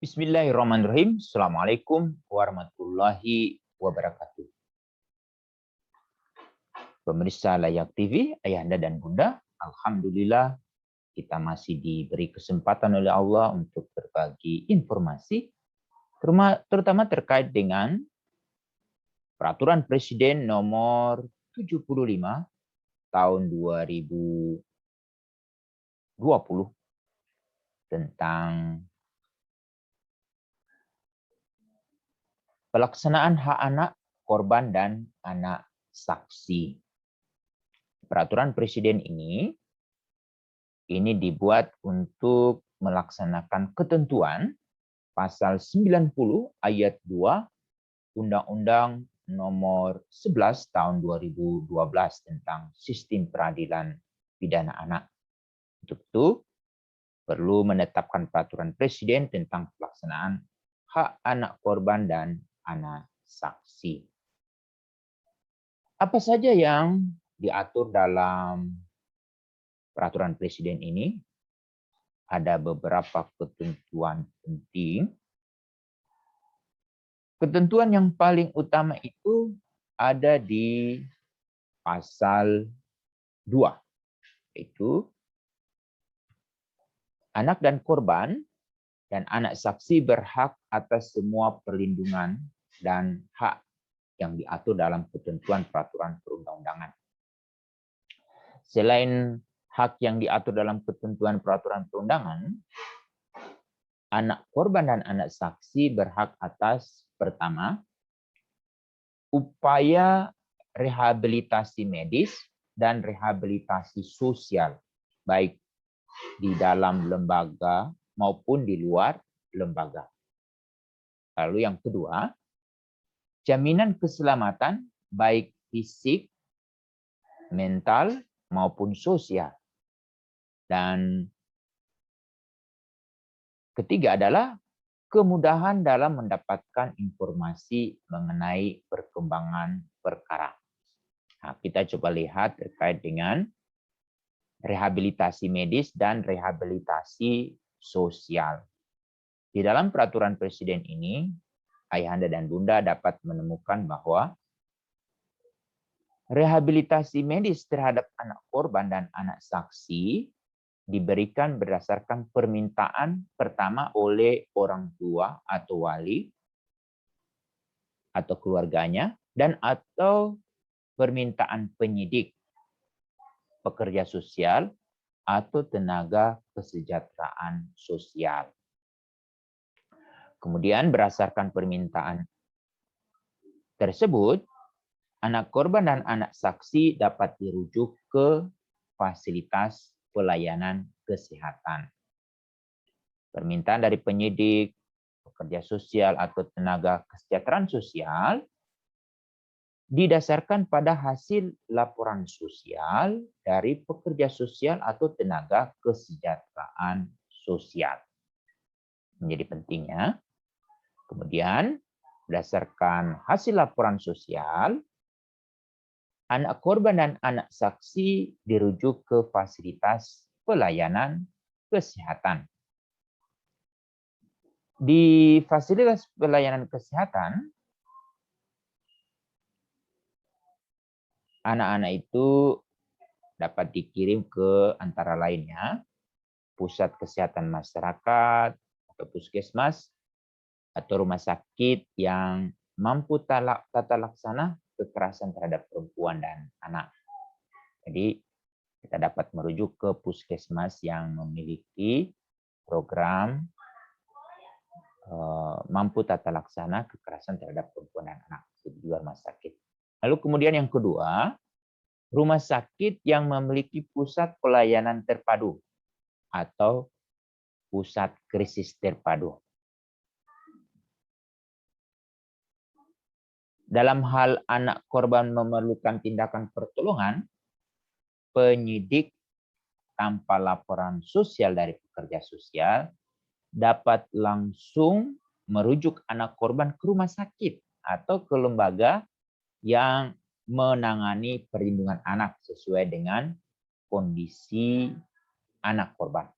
Bismillahirrahmanirrahim. Assalamualaikum warahmatullahi wabarakatuh. Pemirsa Layak TV, Ayahanda dan Bunda, Alhamdulillah kita masih diberi kesempatan oleh Allah untuk berbagi informasi, terutama terkait dengan Peraturan Presiden nomor 75 tahun 2020 tentang pelaksanaan hak anak, korban, dan anak saksi. Peraturan Presiden ini dibuat untuk melaksanakan ketentuan pasal 90 ayat 2 Undang-Undang nomor 11 tahun 2012 tentang sistem peradilan pidana anak. Untuk itu, perlu menetapkan peraturan Presiden tentang pelaksanaan hak anak korban dan anak saksi. Apa saja yang diatur dalam peraturan Presiden ini? Ada beberapa ketentuan penting. Ketentuan yang paling utama itu ada di pasal 2, yaitu anak dan korban dan anak saksi berhak atas semua perlindungan dan hak yang diatur dalam ketentuan peraturan perundang-undangan. Selain hak yang diatur dalam ketentuan peraturan perundangan, anak korban dan anak saksi berhak atas, pertama, upaya rehabilitasi medis dan rehabilitasi sosial, baik di dalam lembaga maupun di luar lembaga. Lalu yang kedua, jaminan keselamatan baik fisik, mental, maupun sosial. Dan ketiga adalah kemudahan dalam mendapatkan informasi mengenai perkembangan perkara. Nah, kita coba lihat terkait dengan rehabilitasi medis dan rehabilitasi sosial. Di dalam peraturan Presiden ini, Ayahanda dan Bunda dapat menemukan bahwa rehabilitasi medis terhadap anak korban dan anak saksi diberikan berdasarkan permintaan pertama oleh orang tua atau wali atau keluarganya dan atau permintaan penyidik, pekerja sosial, atau tenaga kesejahteraan sosial. Kemudian berdasarkan permintaan tersebut, anak korban dan anak saksi dapat dirujuk ke fasilitas pelayanan kesehatan. Permintaan dari penyidik, pekerja sosial, atau tenaga kesejahteraan sosial didasarkan pada hasil laporan sosial dari pekerja sosial atau tenaga kesejahteraan sosial. Menjadi pentingnya. Kemudian, berdasarkan hasil laporan sosial, anak korban dan anak saksi dirujuk ke fasilitas pelayanan kesehatan. Di fasilitas pelayanan kesehatan, anak-anak itu dapat dikirim ke antara lainnya pusat kesehatan masyarakat atau puskesmas atau rumah sakit yang mampu tata laksana kekerasan terhadap perempuan dan anak. Jadi kita dapat merujuk ke puskesmas yang memiliki program mampu tata laksana kekerasan terhadap perempuan dan anak di luar rumah sakit. Lalu kemudian yang kedua, rumah sakit yang memiliki pusat pelayanan terpadu atau pusat krisis terpadu. Dalam hal anak korban memerlukan tindakan pertolongan, penyidik tanpa laporan sosial dari pekerja sosial dapat langsung merujuk anak korban ke rumah sakit atau ke lembaga yang menangani perlindungan anak sesuai dengan kondisi anak korban.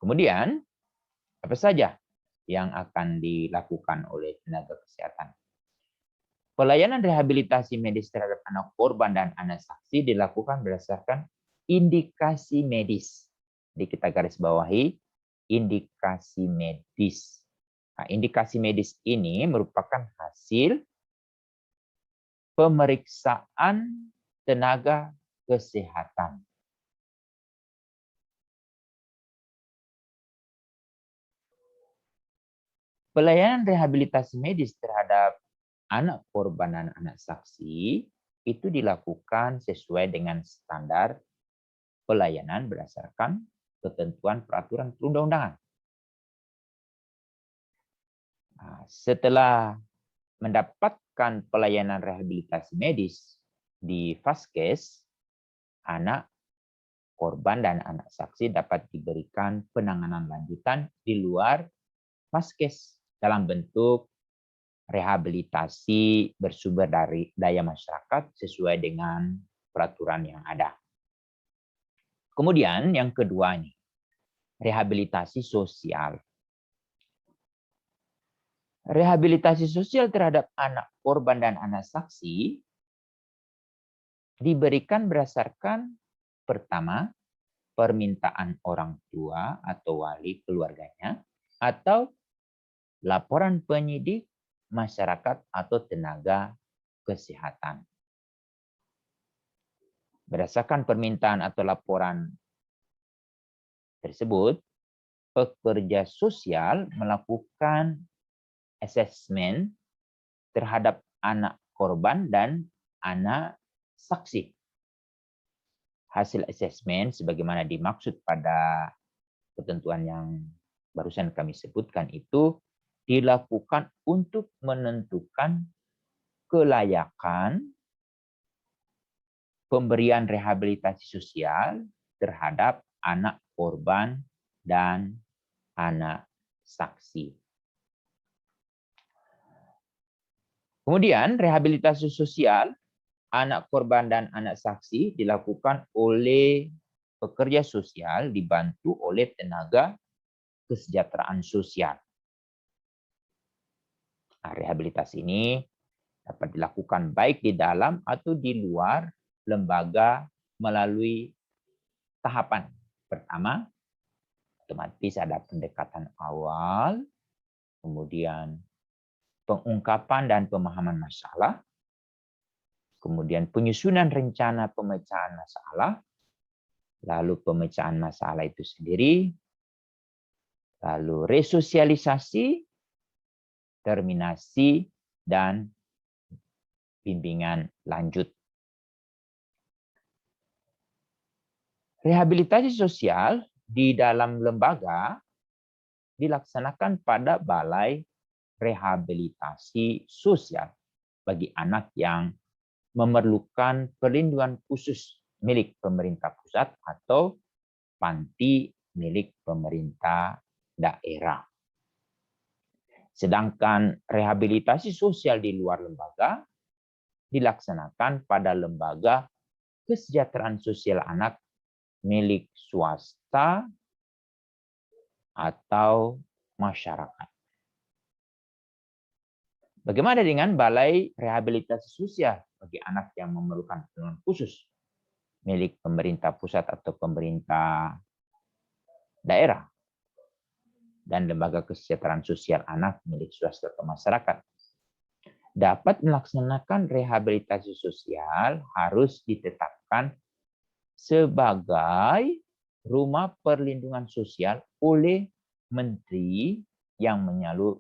Kemudian, Apa saja yang akan dilakukan oleh tenaga kesehatan? Pelayanan rehabilitasi medis terhadap anak korban dan anak saksi dilakukan berdasarkan indikasi medis. Jadi kita garis bawahi indikasi medis. Nah, indikasi medis ini merupakan hasil pemeriksaan tenaga kesehatan. Pelayanan rehabilitasi medis terhadap anak korban dan anak saksi itu dilakukan sesuai dengan standar pelayanan berdasarkan ketentuan peraturan perundang-undangan. Nah, setelah mendapatkan pelayanan rehabilitasi medis di Vaskes, anak korban dan anak saksi dapat diberikan penanganan lanjutan di luar Vaskes dalam bentuk rehabilitasi bersumber dari daya masyarakat sesuai dengan peraturan yang ada. Kemudian yang kedua ini, rehabilitasi sosial. Rehabilitasi sosial terhadap anak korban dan anak saksi diberikan berdasarkan pertama, permintaan orang tua atau wali keluarganya, atau laporan penyidik, masyarakat, atau tenaga kesehatan. Berdasarkan permintaan atau laporan tersebut, pekerja sosial melakukan asesmen terhadap anak korban dan anak saksi. Hasil asesmen sebagaimana dimaksud pada ketentuan yang barusan kami sebutkan itu dilakukan untuk menentukan kelayakan pemberian rehabilitasi sosial terhadap anak korban dan anak saksi. Kemudian rehabilitasi sosial anak korban dan anak saksi dilakukan oleh pekerja sosial dibantu oleh tenaga kesejahteraan sosial. Nah, rehabilitasi ini dapat dilakukan baik di dalam atau di luar lembaga melalui tahapan. Pertama, otomatis ada pendekatan awal, kemudian pengungkapan dan pemahaman masalah, kemudian penyusunan rencana pemecahan masalah, lalu pemecahan masalah itu sendiri, lalu resosialisasi, terminasi, dan bimbingan lanjut. Rehabilitasi sosial di dalam lembaga dilaksanakan pada balai rehabilitasi sosial bagi anak yang memerlukan perlindungan khusus milik pemerintah pusat atau panti milik pemerintah daerah. Sedangkan rehabilitasi sosial di luar lembaga dilaksanakan pada lembaga kesejahteraan sosial anak milik swasta atau masyarakat. Bagaimana dengan balai rehabilitasi sosial bagi anak yang memerlukan perlindungan khusus milik pemerintah pusat atau pemerintah daerah dan lembaga kesejahteraan sosial anak milik swasta atau masyarakat? Dapat melaksanakan rehabilitasi sosial harus ditetapkan sebagai rumah perlindungan sosial oleh menteri yang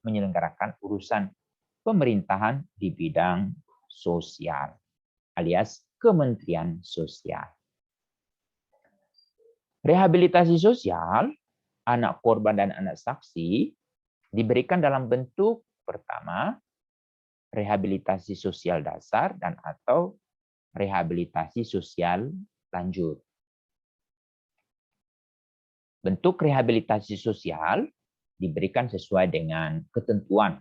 menyelenggarakan urusan pemerintahan di bidang sosial alias Kementerian Sosial. Rehabilitasi sosial anak korban dan anak saksi diberikan dalam bentuk pertama rehabilitasi sosial dasar dan atau rehabilitasi sosial lanjut. Bentuk rehabilitasi sosial diberikan sesuai dengan ketentuan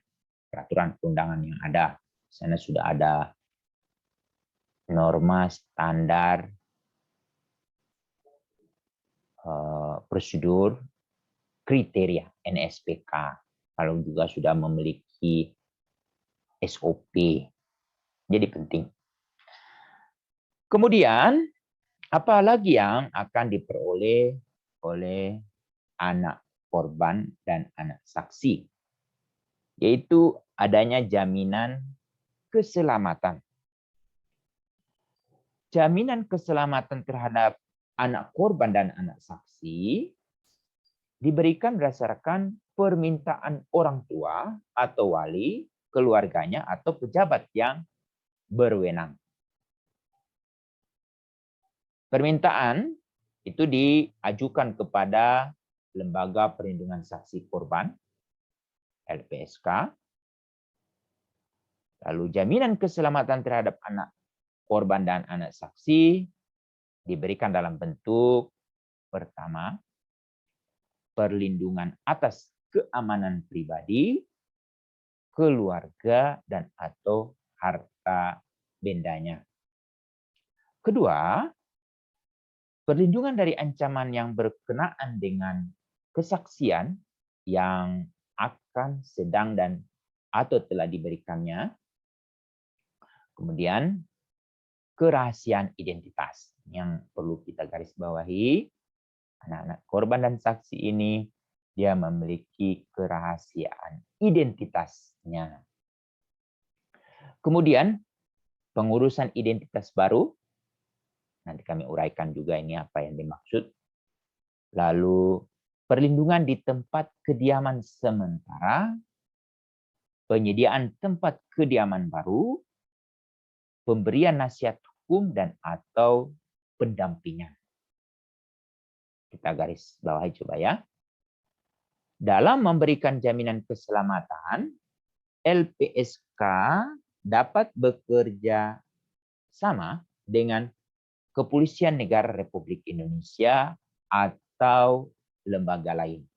peraturan perundangan yang ada. Di sana sudah ada norma standar prosedur kriteria NSPK. Kalau juga sudah memiliki SOP. Jadi penting. Kemudian, apa lagi yang akan diperoleh oleh anak korban dan anak saksi? Yaitu adanya jaminan keselamatan. Jaminan keselamatan terhadap anak korban dan anak saksi diberikan berdasarkan permintaan orang tua atau wali, keluarganya, atau pejabat yang berwenang. Permintaan itu diajukan kepada Lembaga Perlindungan Saksi Korban, LPSK. Lalu jaminan keselamatan terhadap anak korban dan anak saksi diberikan dalam bentuk pertama, perlindungan atas keamanan pribadi, keluarga, dan atau harta bendanya. Kedua, perlindungan dari ancaman yang berkenaan dengan kesaksian yang akan, sedang, dan atau telah diberikannya. Kemudian, kerahasiaan identitas yang perlu kita garis bawahi. Anak-anak korban dan saksi ini, dia memiliki kerahasiaan identitasnya. Kemudian, pengurusan identitas baru. Nanti kami uraikan juga ini apa yang dimaksud. Lalu perlindungan di tempat kediaman sementara, penyediaan tempat kediaman baru, pemberian nasihat hukum dan atau pendampingan. Kita garis bawahi coba ya. Dalam memberikan jaminan keselamatan, LPSK dapat bekerja sama dengan Kepolisian Negara Republik Indonesia atau lembaga lain.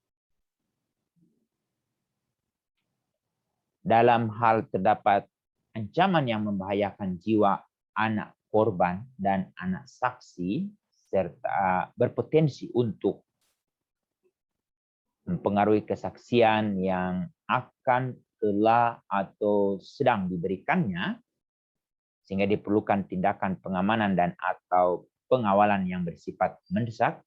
Dalam hal terdapat ancaman yang membahayakan jiwa anak korban dan anak saksi serta berpotensi untuk mempengaruhi kesaksian yang akan, telah, atau sedang diberikannya, sehingga diperlukan tindakan pengamanan dan atau pengawalan yang bersifat mendesak,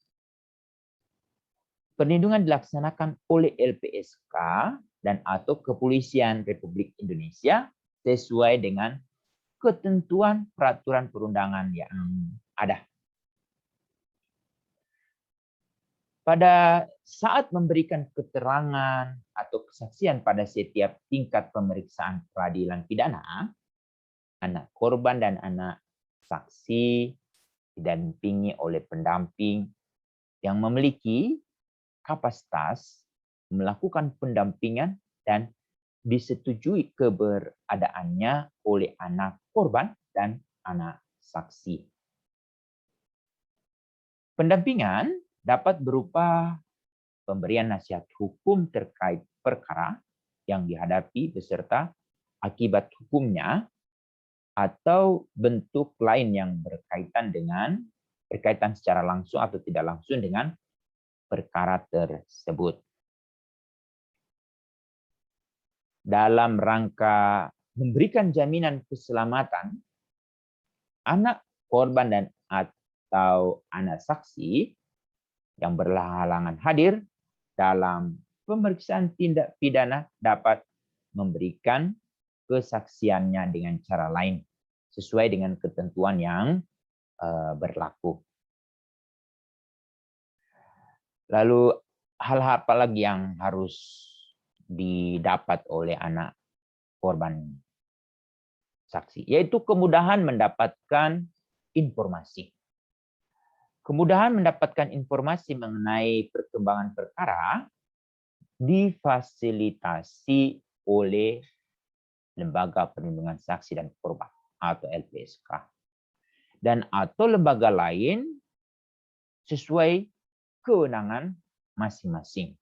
perlindungan dilaksanakan oleh LPSK dan atau Kepolisian Republik Indonesia sesuai dengan ketentuan peraturan perundangan yang ada. Pada saat memberikan keterangan atau kesaksian pada setiap tingkat pemeriksaan peradilan pidana, anak korban dan anak saksi didampingi oleh pendamping yang memiliki kapasitas melakukan pendampingan dan disetujui keberadaannya oleh anak korban dan anak saksi. Pendampingan dapat berupa pemberian nasihat hukum terkait perkara yang dihadapi beserta akibat hukumnya, atau bentuk lain yang berkaitan secara langsung atau tidak langsung dengan perkara tersebut. Dalam rangka memberikan jaminan keselamatan, anak korban dan atau anak saksi yang berhalangan hadir dalam pemeriksaan tindak pidana dapat memberikan kesaksiannya dengan cara lain sesuai dengan ketentuan yang berlaku. Lalu hal apa lagi yang harus didapat oleh anak korban saksi? Yaitu kemudahan mendapatkan informasi. Kemudahan mendapatkan informasi mengenai perkembangan perkara difasilitasi oleh Lembaga Perlindungan Saksi dan Korban atau LPSK dan atau lembaga lain sesuai kewenangan masing-masing.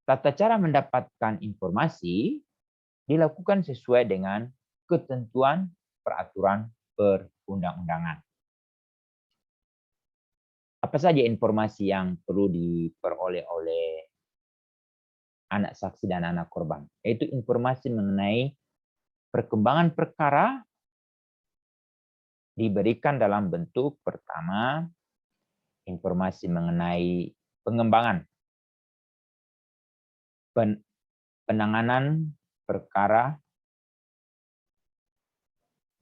Tata cara mendapatkan informasi dilakukan sesuai dengan ketentuan peraturan perundang-undangan. Apa saja informasi yang perlu diperoleh oleh anak saksi dan anak korban? Yaitu informasi mengenai perkembangan perkara diberikan dalam bentuk pertama, informasi mengenai pengembangan penanganan perkara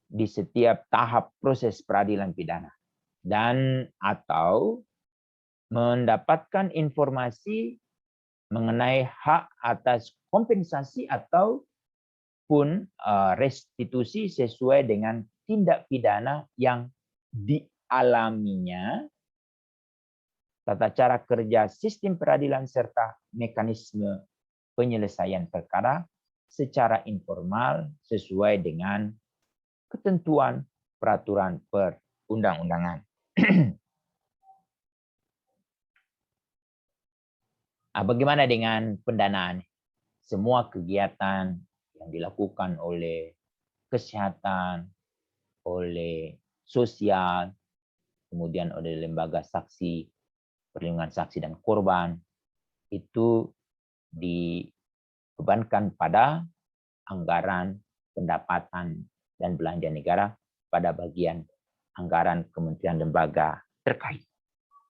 di setiap tahap proses peradilan pidana, dan atau mendapatkan informasi mengenai hak atas kompensasi ataupun restitusi sesuai dengan tindak pidana yang dialaminya, tata cara kerja sistem peradilan serta mekanisme penyelesaian perkara secara informal sesuai dengan ketentuan peraturan perundang-undangan. Bagaimana dengan pendanaan? Semua kegiatan yang dilakukan oleh kesehatan, oleh sosial, kemudian oleh lembaga saksi, perlindungan saksi dan korban, itu dibebankan pada anggaran pendapatan dan belanja negara pada bagian anggaran kementerian lembaga terkait,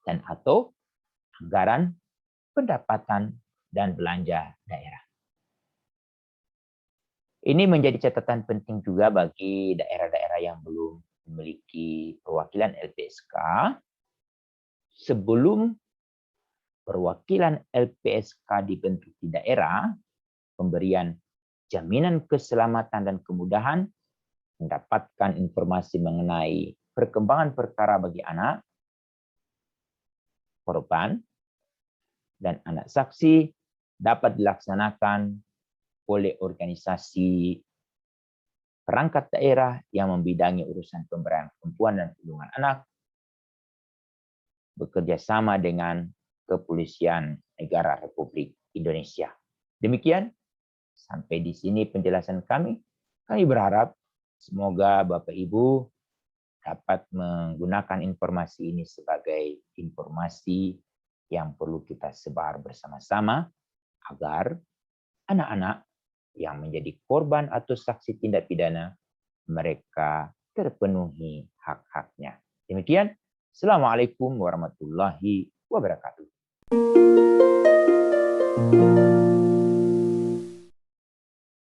dan atau anggaran pendapatan dan belanja daerah. Ini menjadi catatan penting juga bagi daerah-daerah yang belum memiliki perwakilan LPSK. Sebelum perwakilan LPSK dibentuk di daerah, pemberian jaminan keselamatan dan kemudahan, mendapatkan informasi mengenai perkembangan perkara bagi anak, korban, dan anak saksi dapat dilaksanakan oleh organisasi perangkat daerah yang membidangi urusan pemberdayaan perempuan dan perlindungan anak, bekerja sama dengan Kepolisian Negara Republik Indonesia. Demikian, sampai di sini penjelasan kami. Kami berharap semoga Bapak Ibu dapat menggunakan informasi ini sebagai informasi yang perlu kita sebar bersama-sama agar anak-anak yang menjadi korban atau saksi tindak pidana, mereka terpenuhi hak-haknya. Demikian, Assalamualaikum warahmatullahi wabarakatuh.